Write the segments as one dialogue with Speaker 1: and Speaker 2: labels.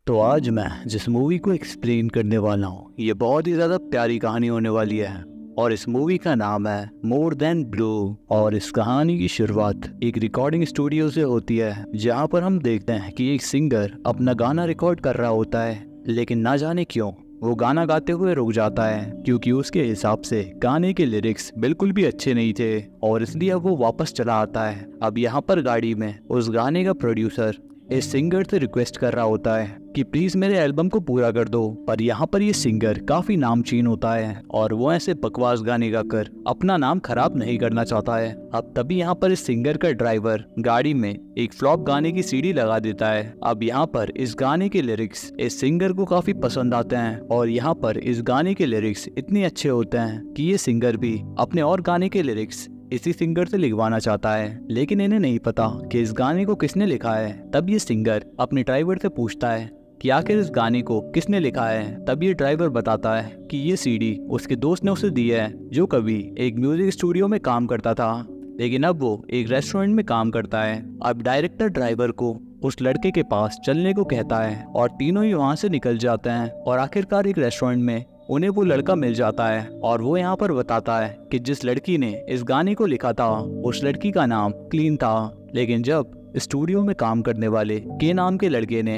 Speaker 1: तो आज मैं जिस मूवी को एक्सप्लेन करने वाला हूँ ये बहुत ही ज़्यादा प्यारी कहानी होने वाली है और इस मूवी का नाम है मोर देन ब्लू। और इस कहानी की शुरुआत एक रिकॉर्डिंग स्टूडियो से होती है जहाँ पर हम देखते हैं कि एक सिंगर अपना गाना रिकॉर्ड कर रहा होता है, लेकिन ना जाने क्यों वो गाना गाते हुए रुक जाता है क्योंकि उसके हिसाब से गाने के लिरिक्स बिल्कुल भी अच्छे नहीं थे और इसलिए अब वो वापस चला आता है। अब यहाँ पर गाड़ी में उस गाने का प्रोड्यूसर इस सिंगर से रिक्वेस्ट कर रहा होता है कि प्लीज मेरे एल्बम को पूरा कर दो, पर यहाँ पर ये सिंगर काफी नामचीन होता है और वो ऐसे बकवास गाने गाकर अपना नाम खराब नहीं करना चाहता है। अब तभी यहाँ पर इस सिंगर का ड्राइवर गाड़ी में एक फ्लॉप गाने की सीडी लगा देता है। अब यहाँ पर इस गाने के लिरिक्स इस सिंगर को काफी पसंद आते हैं और यहाँ पर इस गाने के लिरिक्स इतने अच्छे होते हैं कि ये सिंगर भी अपने और गाने के लिरिक्स इसी सिंगर से लिखवाना चाहता है, लेकिन इन्हें नहीं पता कि इस गाने को किसने लिखा है। तब ये सिंगर अपने ड्राइवर से पूछता है कि आखिर इस गाने को किसने लिखा है। तब ये ड्राइवर बताता है कि ये सीडी उसके दोस्त ने उसे दी है जो कभी एक म्यूजिक स्टूडियो में काम करता था, लेकिन अब वो एक रेस्टोरेंट में काम करता है। अब डायरेक्टर ड्राइवर को उस लड़के के पास चलने को कहता है और तीनों ही वहाँ से निकल जाते हैं और आखिरकार एक रेस्टोरेंट में उन्हें वो लड़का मिल जाता है और वो यहाँ पर बताता है कि जिस लड़की ने इस गाने को लिखा था उस लड़की का नाम क्लीन था, लेकिन जब स्टूडियो में काम करने वाले के नाम के लड़के ने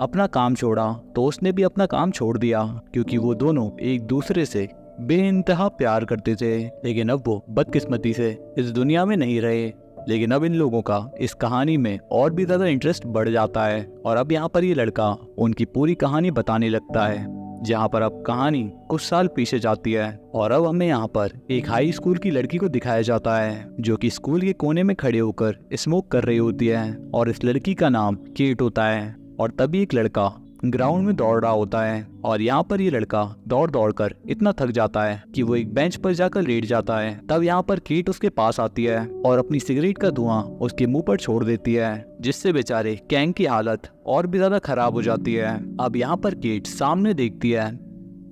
Speaker 1: अपना काम छोड़ा तो उसने भी अपना काम छोड़ दिया क्योंकि वो दोनों एक दूसरे से बेइंतहा प्यार करते थे। लेकिन अब वो बदकिस्मती से इस दुनिया में नहीं रहे। लेकिन अब इन लोगों का इस कहानी में और भी ज्यादा इंटरेस्ट बढ़ जाता है और अब यहाँ पर ये लड़का उनकी पूरी कहानी बताने लगता है, जहाँ पर अब कहानी कुछ साल पीछे जाती है और अब हमें यहाँ पर एक हाई स्कूल की लड़की को दिखाया जाता है जो कि स्कूल के कोने में खड़े होकर स्मोक कर रही होती है और इस लड़की का नाम केट होता है। और तभी एक लड़का ग्राउंड में दौड़ रहा होता है और यहाँ पर ये लड़का दौड़ दौड़ कर इतना थक जाता है कि वो एक बेंच पर जाकर लेट जाता है। तब यहाँ पर केट उसके पास आती है और अपनी सिगरेट का धुआं उसके मुंह पर छोड़ देती है, जिससे बेचारे कैंग की हालत और भी ज्यादा खराब हो जाती है। अब यहाँ पर केट सामने देखती है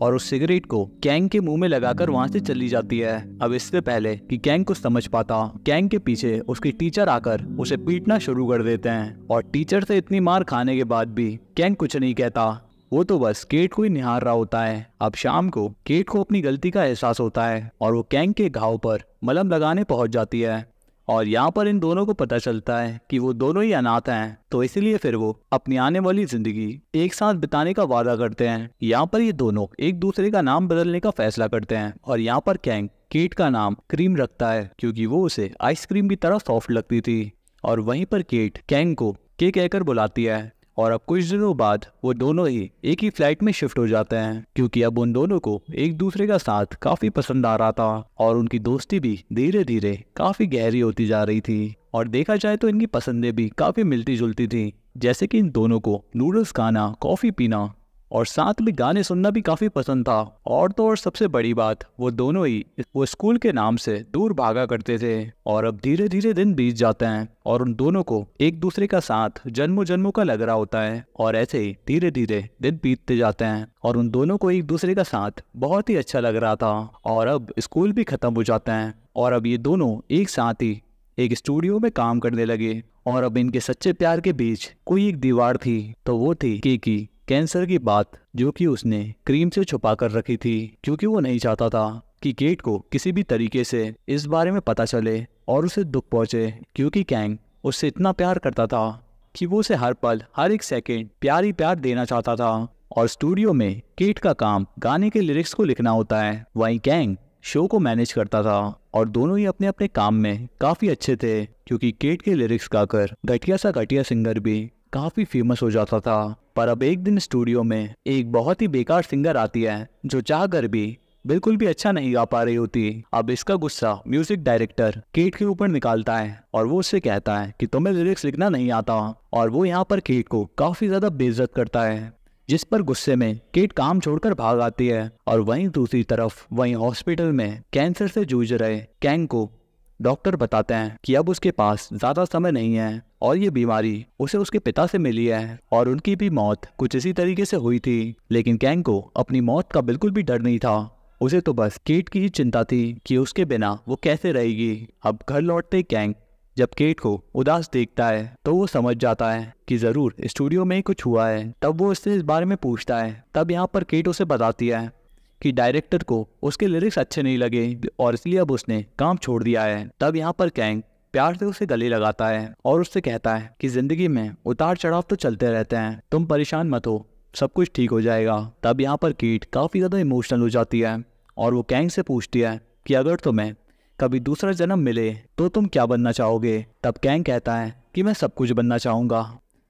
Speaker 1: और उस सिगरेट को कैंग के मुंह में लगाकर वहां से चली जाती है। अब इससे पहले कि कैंग कुछ समझ पाता, कैंग के पीछे उसके टीचर आकर उसे पीटना शुरू कर देते हैं और टीचर से इतनी मार खाने के बाद भी कैंग कुछ नहीं कहता, वो तो बस केट को ही निहार रहा होता है। अब शाम को केट को अपनी गलती का एहसास होता है और वो कैंग के घाव पर मलहम लगाने पहुंच जाती है और यहाँ पर इन दोनों को पता चलता है कि वो दोनों ही अनाथ हैं, तो इसलिए फिर वो अपनी आने वाली जिंदगी एक साथ बिताने का वादा करते हैं। यहाँ पर ये दोनों एक दूसरे का नाम बदलने का फैसला करते हैं और यहाँ पर कैंग केट का नाम क्रीम रखता है क्योंकि वो उसे आइसक्रीम की तरह सॉफ्ट लगती थी और वहीं पर केट कैंग को के कहकर बुलाती है। और अब कुछ दिनों बाद वो दोनों ही एक ही फ्लाइट में शिफ्ट हो जाते हैं क्योंकि अब उन दोनों को एक दूसरे का साथ काफी पसंद आ रहा था और उनकी दोस्ती भी धीरे धीरे काफी गहरी होती जा रही थी। और देखा जाए तो इनकी पसंदें भी काफी मिलती जुलती थी, जैसे कि इन दोनों को नूडल्स खाना, कॉफी पीना और साथ में गाने सुनना भी काफी पसंद था। और तो और सबसे बड़ी बात, वो दोनों ही वो स्कूल के नाम से दूर भागा करते थे। और अब धीरे धीरे दिन बीत जाते हैं और उन दोनों को एक दूसरे का साथ जन्मों जन्मों का लग रहा होता है और ऐसे ही धीरे धीरे दिन बीतते जाते हैं और उन दोनों को एक दूसरे का साथ बहुत ही अच्छा लग रहा था। और अब स्कूल भी खत्म हो जाते हैं और अब ये दोनों एक साथ ही एक स्टूडियो में काम करने लगे। और अब इनके सच्चे प्यार के बीच कोई एक दीवार थी, तो वो थी की कैंसर की बात जो कि उसने क्रीम से छुपा कर रखी थी क्योंकि वो नहीं चाहता था कि केट को किसी भी तरीके से इस बारे में पता चले और उसे दुख पहुंचे, क्योंकि कैंग उससे इतना प्यार करता था कि वो उसे हर पल हर एक सेकंड प्यार ही प्यार देना चाहता था। और स्टूडियो में केट का काम गाने के लिरिक्स को लिखना होता है, वहीं कैंग शो को मैनेज करता था और दोनों ही अपने अपने काम में काफी अच्छे थे क्योंकि केट के लिरिक्स गाकर घटिया सा घटिया सिंगर भी काफी फेमस हो जाता था। पर अब एक दिन स्टूडियो में एक बहुत ही बेकार सिंगर आती है जो चाहकर भी बिल्कुल भी अच्छा नहीं गा पा रही होती। अब इसका गुस्सा म्यूजिक डायरेक्टर केट के ऊपर निकालता है और वो उससे कहता है कि तुम्हें लिरिक्स लिखना नहीं आता और वो यहाँ पर केट को काफी ज्यादा बेइज्जत करता है, जिस पर गुस्से में केट काम छोड़कर भाग आती है। और वहीं दूसरी तरफ वहीं हॉस्पिटल में कैंसर से जूझ रहे कैंग को डॉक्टर बताते हैं कि अब उसके पास ज्यादा समय नहीं है और ये बीमारी उसे उसके पिता से मिली है और उनकी भी मौत कुछ इसी तरीके से हुई थी। लेकिन कैंग को अपनी मौत का बिल्कुल भी डर नहीं था, उसे तो बस केट की ही चिंता थी कि उसके बिना वो कैसे रहेगी। अब घर लौटते कैंग जब केट को उदास देखता है तो वो समझ जाता है कि जरूर स्टूडियो में ही कुछ हुआ है। तब वो उससे इस बारे में पूछता है। तब यहाँ पर केट उसे बताती है कि डायरेक्टर को उसके लिरिक्स अच्छे नहीं लगे और इसलिए अब उसने काम छोड़ दिया है। तब यहाँ पर कैंग प्यार से उसे गले लगाता है और उससे कहता है कि जिंदगी में उतार चढ़ाव तो चलते रहते हैं, तुम परेशान मत हो, सब कुछ ठीक हो जाएगा। तब यहाँ पर केट काफ़ी ज़्यादा इमोशनल हो जाती है और वो कैंग से पूछती है कि अगर तुम्हें कभी दूसरा जन्म मिले तो तुम क्या बनना चाहोगे। तब कैंग कहता है कि मैं सब कुछ बनना चाहूँगा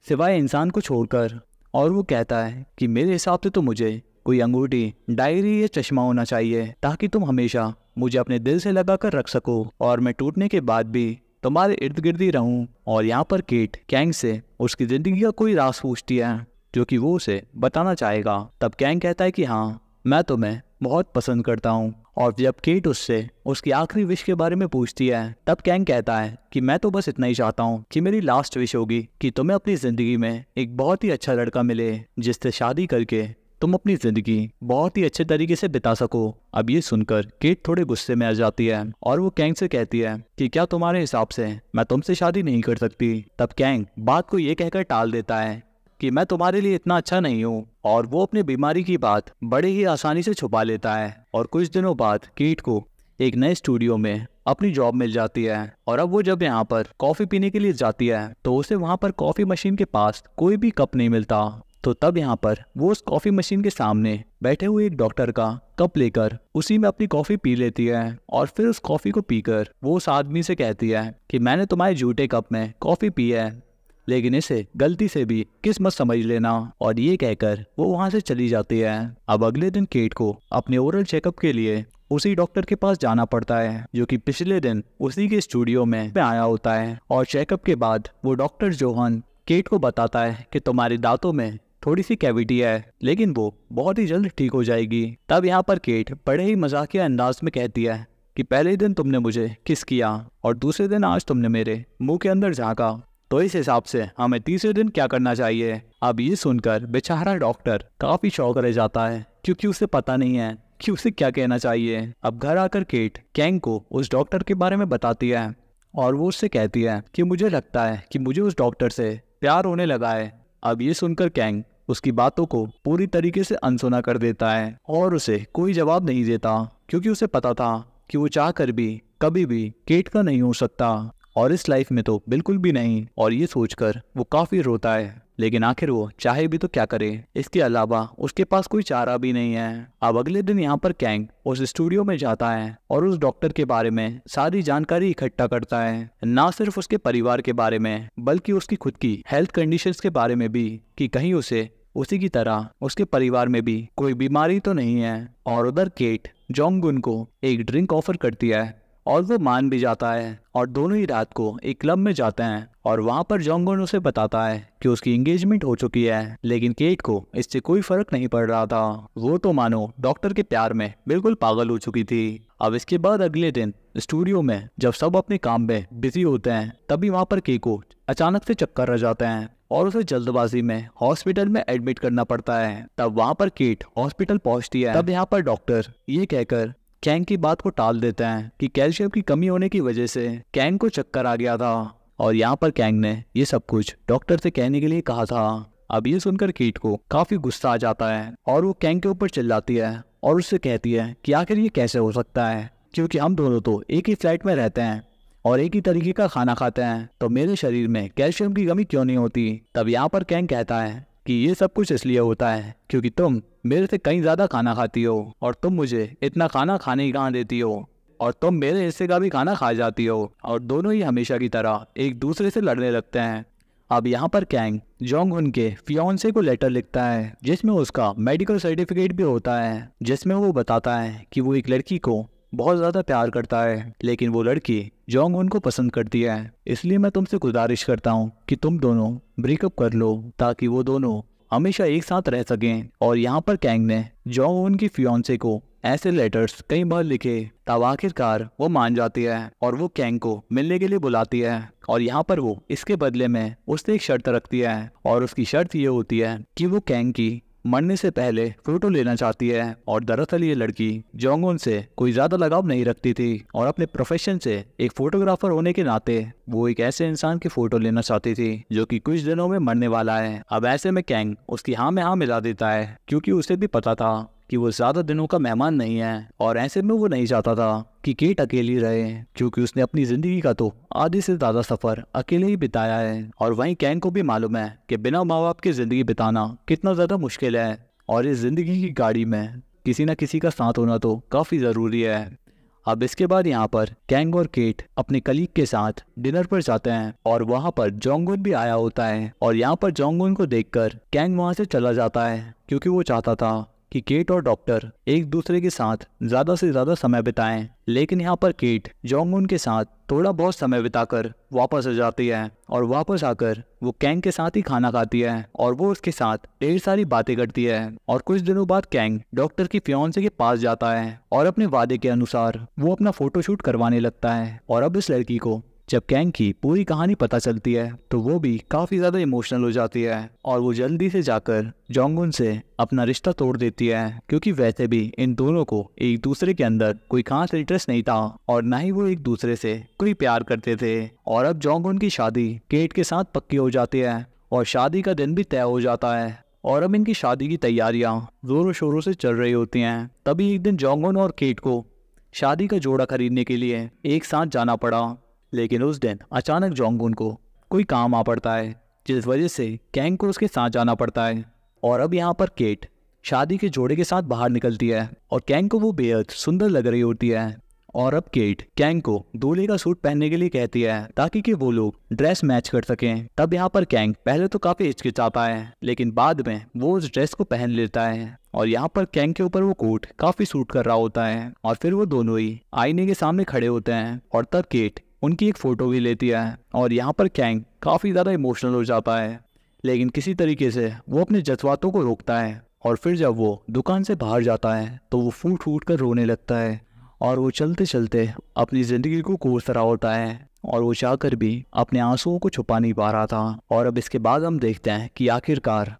Speaker 1: सिवाय इंसान को छोड़कर। और वो कहता है कि मेरे हिसाब से तो मुझे कोई अंगूठी, डायरी या चश्मा होना चाहिए ताकि तुम हमेशा मुझे अपने दिल से लगा कर रख सको और मैं टूटने के बाद भी तुम्हारे इर्द गिर्द ही रहूं। और यहाँ पर केट कैंग से उसकी जिंदगी का कोई राज पूछती है जो कि वो उसे बताना चाहेगा। तब कैंग कहता है कि हाँ, मैं तुम्हें बहुत पसंद करता हूँ। और जब केट उससे उसकी आखिरी विश के बारे में पूछती है तब कैंग कहता है कि मैं तो बस इतना ही चाहता हूँ कि मेरी लास्ट विश होगी कि तुम्हें अपनी जिंदगी में एक बहुत ही अच्छा लड़का मिले जिससे शादी करके तुम अपनी जिंदगी बहुत ही अच्छे तरीके से बिता सको। अब ये सुनकर केट थोड़े गुस्से में आ जाती है और वो कैंग से कहती है कि क्या तुम्हारे हिसाब से मैं तुमसे शादी नहीं कर सकती। तब कैंग बात को ये कहकर टाल देता है कि मैं तुम्हारे लिए इतना अच्छा नहीं हूँ और वो अपनी बीमारी की बात बड़े ही आसानी से छुपा लेता है। और कुछ दिनों बाद केट को एक नए स्टूडियो में अपनी जॉब मिल जाती है और अब वो जब यहाँ पर कॉफी पीने के लिए जाती है तो उसे वहाँ पर कॉफी मशीन के पास कोई भी कप नहीं मिलता। तो तब यहाँ पर वो उस कॉफी मशीन के सामने बैठे हुए एक डॉक्टर का कप लेकर उसी में अपनी कॉफी पी लेती है और फिर उस कॉफी को पीकर वो उस आदमी से कहती है कि मैंने तुम्हारे जूठे कप में कॉफी पी है लेकिन इसे गलती से भी किस्मत समझ लेना। और ये कहकर वो वहाँ से चली जाती है। अब अगले दिन केट को अपने ओरल चेकअप के लिए उसी डॉक्टर के पास जाना पड़ता है जो कि पिछले दिन उसी के स्टूडियो में आया होता है। और चेकअप के बाद वो डॉक्टर जोहन केट को बताता है कि तुम्हारे दांतों में थोड़ी सी कैविटी है लेकिन वो बहुत ही जल्द ठीक हो जाएगी। तब यहाँ पर केट बड़े ही मजाकिया अंदाज में कहती है कि पहले दिन तुमने मुझे किस किया और दूसरे दिन आज तुमने मेरे मुंह के अंदर झांका, तो इस हिसाब से हमें तीसरे दिन क्या करना चाहिए। अब ये सुनकर बेचारा डॉक्टर काफी शौक रह जाता है क्योंकि उसे पता नहीं है कि उसे क्या कहना चाहिए। अब घर आकर केट कैंग को उस डॉक्टर के बारे में बताती है और वो उससे कहती है कि मुझे लगता है कि मुझे उस डॉक्टर से प्यार होने लगा है। अब ये सुनकर कैंग उसकी बातों को पूरी तरीके से अनसुना कर देता है और उसे कोई जवाब नहीं देता क्योंकि उसे पता था कि वो चाहकर भी कभी भी केट का नहीं हो सकता और इस लाइफ में तो बिल्कुल भी नहीं। और ये सोचकर वो काफी रोता है लेकिन आखिर वो चाहे भी तो क्या करे, इसके अलावा उसके पास कोई चारा भी नहीं है। अब अगले दिन यहाँ पर कैंग उस स्टूडियो में जाता है और उस डॉक्टर के बारे में सारी जानकारी इकट्ठा करता है, ना सिर्फ उसके परिवार के बारे में बल्कि उसकी खुद की हेल्थ कंडीशंस के बारे में भी कि कहीं उसे उसी की तरह उसके परिवार में भी कोई बीमारी तो नहीं है। और उधर केट जोंगुन को एक ड्रिंक ऑफर करती है और वो मान भी जाता है और दोनों ही रात को एक क्लब में जाते हैं और वहाँ पर जोंगुन उसे बताता है कि उसकी एंगेजमेंट हो चुकी है। लेकिन केट को इससे कोई फर्क नहीं पड़ रहा था, वो तो मानो डॉक्टर के प्यार में बिल्कुल पागल हो चुकी थी। अब इसके बाद अगले दिन स्टूडियो में जब सब अपने काम में बिजी होते हैं तभी वहाँ पर केट को अचानक से चक्कर आ जाते हैं और उसे जल्दबाजी में हॉस्पिटल में एडमिट करना पड़ता है। तब वहाँ पर केट हॉस्पिटल पहुँचती है। तब यहाँ पर डॉक्टर ये कहकर कैंग की बात को टाल देते हैं कि कैल्शियम की कमी होने की वजह से कैंग को चक्कर आ गया था और यहाँ पर कैंग ने ये सब कुछ डॉक्टर से कहने के लिए कहा था। अब ये सुनकर केट को काफी गुस्सा आ जाता है और वो कैंग के ऊपर चिल्लाती है और उससे कहती है कि आखिर ये कैसे हो सकता है, क्योंकि हम दोनों तो एक ही फ्लैट में रहते हैं और एक ही तरीके का खाना खाते हैं, तो मेरे शरीर में कैल्शियम की कमी क्यों नहीं होती। तब यहाँ पर कैंग कहता है कि ये सब कुछ इसलिए होता है क्योंकि तुम मेरे से कहीं ज्यादा खाना खाती हो और तुम मुझे इतना खाना खाने ही कहाँ देती हो और तुम मेरे हिस्से का भी खाना खा जाती हो और दोनों ही हमेशा की तरह एक दूसरे से लड़ने लगते हैं। अब यहाँ पर कैंग जोंगहुन के फियांसे को लेटर लिखता है जिसमें उसका मेडिकल सर्टिफिकेट भी होता है, जिसमें वो बताता है कि वो एक लड़की को बहुत ज्यादा प्यार करता है लेकिन वो लड़की जोंगहुन को पसंद करती है, इसलिए मैं तुमसे गुजारिश करता हूँ कि तुम दोनों ब्रेकअप कर लो ताकि वो दोनों हमेशा एक साथ रह सकें। और यहाँ पर कैंग ने जोंगहुन की फियांसे को ऐसे लेटर्स कई बार लिखे तब आखिरकार वो मान जाती है और वो कैंग को मिलने के लिए बुलाती है और यहाँ पर वो इसके बदले में उससे एक शर्त रखती है और उसकी शर्त ये होती है कि वो कैंग की मरने से पहले फोटो लेना चाहती है और दरअसल ये लड़की जोंग उन से कोई ज्यादा लगाव नहीं रखती थी और अपने प्रोफेशन से एक फोटोग्राफर होने के नाते वो एक ऐसे इंसान की फोटो लेना चाहती थी जो कि कुछ दिनों में मरने वाला है। अब ऐसे में कैंग उसकी हाँ में हाँ मिला देता है क्योंकि उसे भी पता था कि वो ज्यादा दिनों का मेहमान नहीं है और ऐसे में वो नहीं चाहता था कि केट अकेली रहे क्योंकि उसने अपनी जिंदगी का तो आधे से ज्यादा सफर अकेले ही बिताया है। और वहीं कैंग को भी मालूम है कि बिना माँ बाप की जिंदगी बिताना कितना ज्यादा मुश्किल है और इस जिंदगी की गाड़ी में किसी न किसी का साथ होना तो काफी जरूरी है। अब इसके बाद यहाँ पर कैंग और केट अपने कलीग के साथ डिनर पर जाते हैं और वहाँ पर जोंगुन भी आया होता है और यहाँ पर जोंगुन को देखकर कैंग वहाँ से चला जाता है क्योंकि वो चाहता था कि केट और डॉक्टर एक दूसरे के साथ ज्यादा से ज्यादा समय बिताएं। लेकिन यहाँ पर केट जोंगुन के साथ थोड़ा बहुत समय बिताकर वापस आ जाती है और वापस आकर वो कैंग के साथ ही खाना खाती है और वो उसके साथ ढेर सारी बातें करती है। और कुछ दिनों बाद कैंग डॉक्टर की फियांसे के पास जाता है और अपने वादे के अनुसार वो अपना फोटोशूट करवाने लगता है। और अब इस लड़की को जब कैंग की पूरी कहानी पता चलती है तो वो भी काफी ज्यादा इमोशनल हो जाती है और वो जल्दी से जाकर जोंगुन से अपना रिश्ता तोड़ देती है क्योंकि वैसे भी इन दोनों को एक दूसरे के अंदर कोई खास इंटरेस्ट नहीं था और ना ही वो एक दूसरे से कोई प्यार करते थे। और अब जोंगुन की शादी केट के साथ पक्की हो जाती है और शादी का दिन भी तय हो जाता है और अब इनकी शादी की तैयारियां जोरों शोरों से चल रही होती हैं। तभी एक दिन जोंगुन और केट को शादी का जोड़ा खरीदने के लिए एक साथ जाना पड़ा। लेकिन उस दिन अचानक जोंगुन को कोई काम आ पड़ता है जिस वजह से कैंग को उसके साथ जाना पड़ता है। और अब यहाँ पर केट शादी के जोड़े के साथ बाहर निकलती है और कैंग को वो बेहद सुंदर लग रही होती है। और अब केट कैंग को दूल्हे का सूट पहनने के लिए कहती है ताकि कि वो लोग ड्रेस मैच कर सकें। तब यहाँ पर कैंग पहले तो काफी हिचकिचाता है लेकिन बाद में वो उस ड्रेस को पहन लेता है और यहाँ पर कैंग के ऊपर वो कोट काफी सूट कर रहा होता है। और फिर वो दोनों ही आईने के सामने खड़े होते हैं और तब केट उनकी एक फोटो भी लेती है और यहाँ पर कैंग काफी ज्यादा इमोशनल हो जाता है लेकिन किसी तरीके से वो अपने जज्बातों को रोकता है। और फिर जब वो दुकान से बाहर जाता है तो वो फूट फूट कर रोने लगता है और वो चलते चलते अपनी जिंदगी को कोस रहा होता है और वो चाहकर भी अपने आंसुओं को छुपा नहीं पा रहा था। और अब इसके बाद हम देखते हैं कि आखिरकार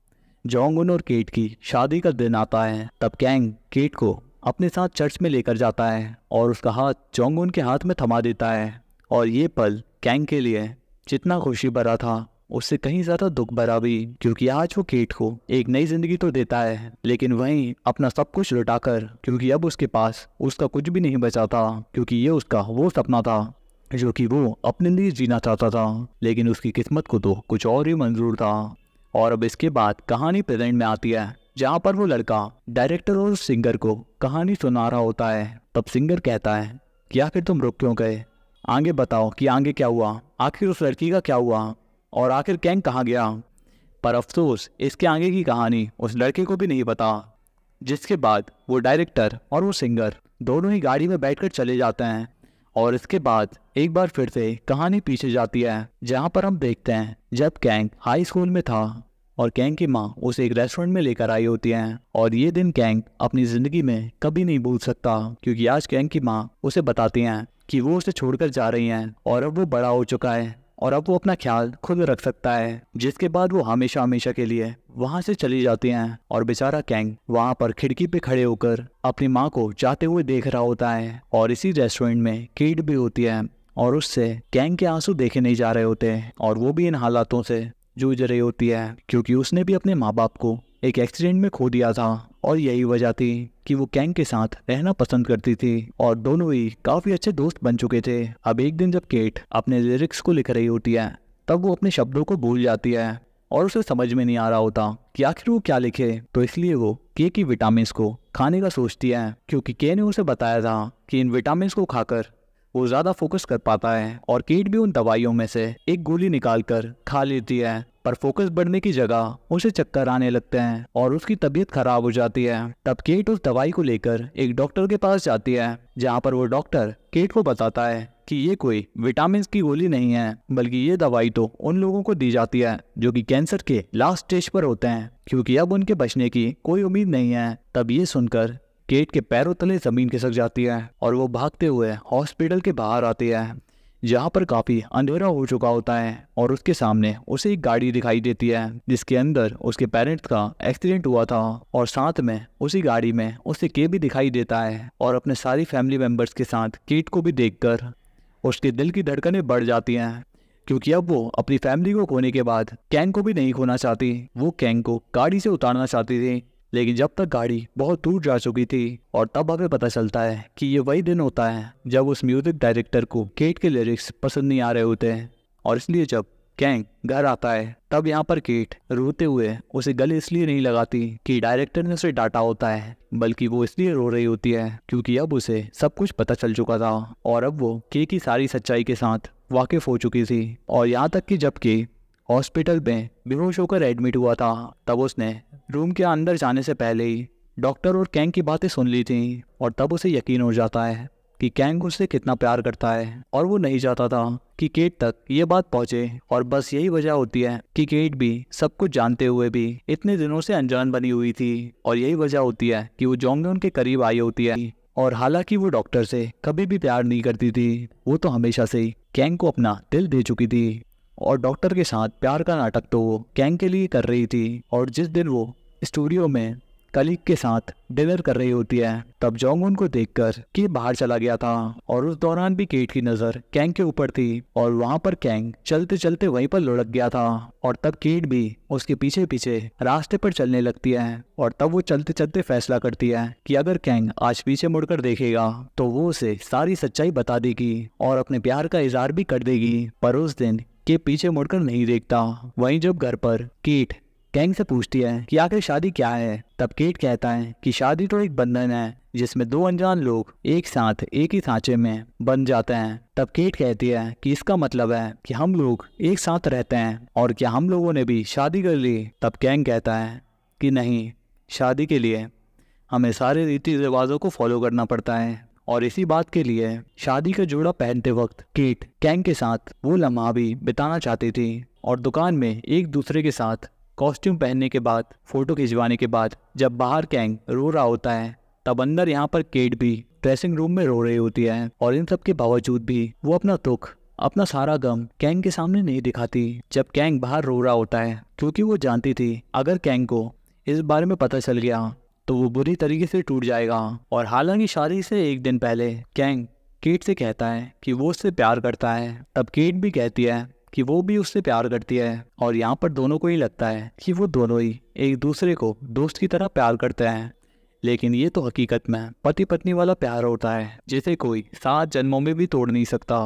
Speaker 1: जोंगुन और केट की शादी का दिन आता है। तब कैंग केट को अपने साथ चर्च में लेकर जाता है और उसका हाथ जोंगुन के हाथ में थमा देता है। और ये पल कैंग के लिए जितना खुशी भरा था उससे कहीं ज्यादा दुख भरा भी क्योंकि आज वो केट को एक नई जिंदगी तो देता है लेकिन वहीं अपना सब कुछ लुटाकर क्योंकि अब उसके पास उसका कुछ भी नहीं बचा था क्योंकि ये उसका वो सपना था जो कि वो अपने लिए जीना चाहता था लेकिन उसकी किस्मत को तो कुछ और ही मंजूर था। और अब इसके बाद कहानी प्रेजेंट में आती है जहाँ पर वो लड़का डायरेक्टर और सिंगर को कहानी सुना रहा होता है। तब सिंगर कहता है कि आखिर तुम रुक क्यों गए, आगे बताओ कि आगे क्या हुआ, आखिर उस लड़की का क्या हुआ और आखिर कैंग कहाँ गया। पर अफसोस इसके आगे की कहानी उस लड़के को भी नहीं पता। जिसके बाद वो डायरेक्टर और वो सिंगर दोनों ही गाड़ी में बैठकर चले जाते हैं। और इसके बाद एक बार फिर से कहानी पीछे जाती है जहाँ पर हम देखते हैं जब कैंग हाई स्कूल में था और कैंग की माँ उसे एक रेस्टोरेंट में लेकर आई होती हैं। और ये दिन कैंग अपनी जिंदगी में कभी नहीं भूल सकता क्योंकि आज कैंग की माँ उसे बताती हैं कि वो उसे छोड़कर जा रही हैं और अब वो बड़ा हो चुका है और अब वो अपना ख्याल खुद रख सकता है। जिसके बाद वो हमेशा हमेशा के लिए वहां से चली जाती हैं और बेचारा कैंग वहां पर खिड़की पे खड़े होकर अपनी माँ को जाते हुए देख रहा होता है। और इसी रेस्टोरेंट में केट भी होती है और उससे कैंग के आंसू देखे नहीं जा रहे होते और वो भी इन हालातों से जूझ रही होती है क्योंकि उसने भी अपने माँ बाप को एक एक्सीडेंट में खो दिया था और यही वजह थी कि वो कैंग के साथ रहना पसंद करती थी और दोनों ही काफी अच्छे दोस्त बन चुके थे। अब एक दिन जब केट अपने लिरिक्स को लिख रही होती है तब वो अपने शब्दों को भूल जाती है और उसे समझ में नहीं आ रहा होता कि आखिर वो क्या लिखे। तो इसलिए वो के की विटामिन को खाने का सोचती है क्योंकि के ने उसे बताया था कि इन विटामिन को खाकर वो ज्यादा फोकस कर पाता है। और केट भी उन दवाइयों में से एक गोली निकाल कर खा लेती है पर फोकस बढ़ने की जगह उसे चक्कर आने लगते हैं और उसकी तबीयत खराब हो जाती है। तब केट उस दवाई को लेकर एक डॉक्टर के पास जाती है जहाँ पर वो डॉक्टर केट को बताता है कि ये कोई विटामिन की गोली नहीं है बल्कि ये दवाई तो उन लोगों को दी जाती है जो कि कैंसर के लास्ट स्टेज पर होते हैं क्योंकि अब उनके बचने की कोई उम्मीद नहीं है। तब ये सुनकर केट के पैरों तले जमीन खिसक जाती है और वो भागते हुए हॉस्पिटल के बाहर आती है। जहाँ पर काफी अंधेरा हो चुका होता है और उसके सामने उसे एक गाड़ी दिखाई देती है जिसके अंदर उसके पेरेंट्स का एक्सीडेंट हुआ था और साथ में उसी गाड़ी में उसे के भी दिखाई देता है और अपने सारी फैमिली मेंबर्स के साथ केट को भी देखकर उसके दिल की धड़कनें बढ़ जाती हैं, क्योंकि अब वो अपनी फैमिली को खोने के बाद कैंग को भी नहीं खोना चाहती। वो कैंग को गाड़ी से उतारना चाहती थी, लेकिन जब तक गाड़ी बहुत दूर जा चुकी थी और तब हमें पता चलता है कि ये वही दिन होता है जब उस म्यूजिक डायरेक्टर को केट के लिरिक्स पसंद नहीं आ रहे होते हैं और इसलिए जब कैंग घर आता है तब यहाँ पर केट रोते हुए उसे गले इसलिए नहीं लगाती कि डायरेक्टर ने उसे डांटा होता है, बल्कि वो इसलिए रो रही होती है क्योंकि अब उसे सब कुछ पता चल चुका था और अब वो के की सारी सच्चाई के साथ वाकिफ हो चुकी थी। और यहाँ तक कि जब के हॉस्पिटल में बेहोश होकर एडमिट हुआ था तब उसने रूम के अंदर जाने से पहले ही डॉक्टर और कैंग की बातें सुन ली थी और तब उसे यकीन हो जाता है कि कैंग उससे कितना प्यार करता है और वो नहीं चाहता था कि केट तक ये बात पहुंचे। और बस यही वजह होती है कि केट भी सब कुछ जानते हुए भी इतने दिनों से अनजान बनी हुई थी और यही वजह होती है कि वो जोंगन के करीब आई होती है। और हालांकि वो डॉक्टर से कभी भी प्यार नहीं करती थी, वो तो हमेशा से ही कैंग को अपना दिल दे चुकी थी और डॉक्टर के साथ प्यार का नाटक तो वो कैंग के लिए कर रही थी। और जिस दिन वो स्टूडियो में कलीग के साथ डिनर कर रही होती है तब जोंगन को देखकर कि बाहर चला गया था और उस दौरान भी केट की नजर कैंग के ऊपर थी और वहां पर कैंग चलते चलते वहीं पर लुढ़क गया था और तब केट भी उसके पीछे पीछे रास्ते पर चलने लगती है और तब वो चलते चलते फैसला करती है कि अगर कैंग आज पीछे मुड़कर देखेगा तो वो उसे सारी सच्चाई बता देगी और अपने प्यार का इजहार भी कर देगी। पर उस दिन के पीछे मुड़कर नहीं देखता। वहीं जब घर पर केट कैंग से पूछती है कि आखिर शादी क्या है तब केट कहता है कि शादी तो एक बंधन है जिसमें दो अनजान लोग एक साथ एक ही सांचे में बन जाते हैं। तब केट कहती है कि इसका मतलब है कि हम लोग एक साथ रहते हैं और क्या हम लोगों ने भी शादी कर ली। तब कैंग कहता है कि नहीं, शादी के लिए हमें सारे रीति रिवाजों को फॉलो करना पड़ता है और इसी बात के लिए शादी का जोड़ा पहनते वक्त केट कैंग के साथ वो लम्हा भी बिताना चाहती थी और दुकान में एक दूसरे के साथ कॉस्ट्यूम पहनने के बाद फोटो खिंचवाने के बाद जब बाहर कैंग रो रहा होता है तब अंदर यहाँ पर केट भी ड्रेसिंग रूम में रो रही होती है और इन सब के बावजूद भी वो अपना दुख अपना सारा गम कैंग के सामने नहीं दिखाती जब कैंग बाहर रो रहा होता है, क्योंकि वो जानती थी अगर कैंग को इस बारे में पता चल गया तो वो बुरी तरीके से टूट जाएगा। और हालांकि शादी से एक दिन पहले कैंग केट से कहता है कि वो उससे प्यार करता है, तब केट भी कहती है कि वो भी उससे प्यार करती है और यहाँ पर दोनों को ही लगता है कि वो दोनों ही एक दूसरे को दोस्त की तरह प्यार करते हैं। लेकिन ये तो हकीकत में पति पत्नी वाला प्यार होता है जिसे कोई 7 जन्मों में भी तोड़ नहीं सकता।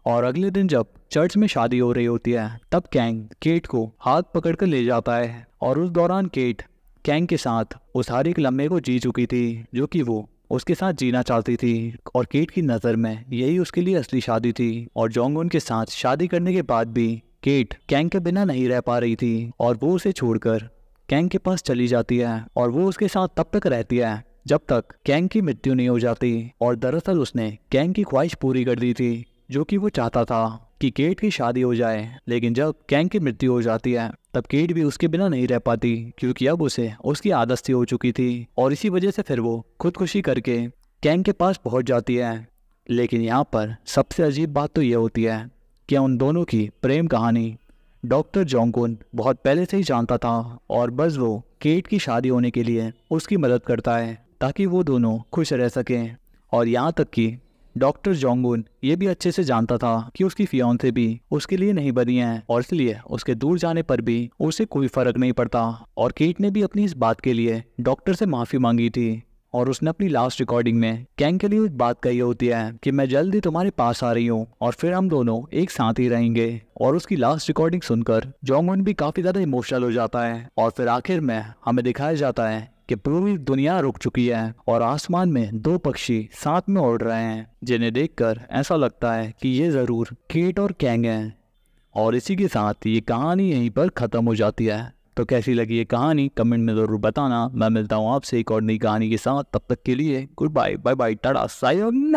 Speaker 1: और अगले दिन जब चर्च में शादी हो रही होती है तब कैंग केट को हाथ पकड़कर ले जाता है और उस दौरान केट कैंग के साथ उस हर एक लम्हे को जी चुकी थी जो कि वो उसके साथ जीना चाहती थी और केट की नज़र में यही उसके लिए असली शादी थी। और जोंगन के साथ शादी करने के बाद भी केट कैंग के बिना नहीं रह पा रही थी और वो उसे छोड़कर कैंग के पास चली जाती है और वो उसके साथ तब तक रहती है जब तक कैंग की मृत्यु नहीं हो जाती। और दरअसल उसने कैंग की ख्वाहिश पूरी कर दी थी जो कि वो चाहता था कि केट की शादी हो जाए। लेकिन जब कैंग की मृत्यु हो जाती है तब केट भी उसके बिना नहीं रह पाती क्योंकि अब उसे उसकी आदत सी हो चुकी थी और इसी वजह से फिर वो खुदकुशी करके कैंग के पास पहुंच जाती है। लेकिन यहाँ पर सबसे अजीब बात तो ये होती है कि उन दोनों की प्रेम कहानी डॉक्टर जोंगन बहुत पहले से ही जानता था और बस वो केट की शादी होने के लिए उसकी मदद करता है ताकि वो दोनों खुश रह सकें। और यहाँ तक कि डॉक्टर जोंगन ये भी अच्छे से जानता था कि उसकी फियांसे भी उसके लिए नहीं बनी है और इसलिए उसके दूर जाने पर भी उसे कोई फर्क नहीं पड़ता। और केट ने भी अपनी इस बात के लिए डॉक्टर से माफी मांगी थी और उसने अपनी लास्ट रिकॉर्डिंग में कैंग के लिए एक बात कही होती है कि मैं जल्दी तुम्हारे पास आ रही हूँ और फिर हम दोनों एक साथ ही रहेंगे। और उसकी लास्ट रिकॉर्डिंग सुनकर जोंगन भी काफी ज्यादा इमोशनल हो जाता है और फिर आखिर में हमें दिखाया जाता है कि पूरी दुनिया रुक चुकी है और आसमान में 2 पक्षी साथ में उड़ रहे हैं जिन्हें देखकर ऐसा लगता है कि ये जरूर केट और कैंग हैं। और इसी के साथ ये कहानी यहीं पर खत्म हो जाती है। तो कैसी लगी ये कहानी कमेंट में जरूर बताना। मैं मिलता हूँ आपसे एक और नई कहानी के साथ, तब तक के लिए goodbye, bye bye, tata, sayonara.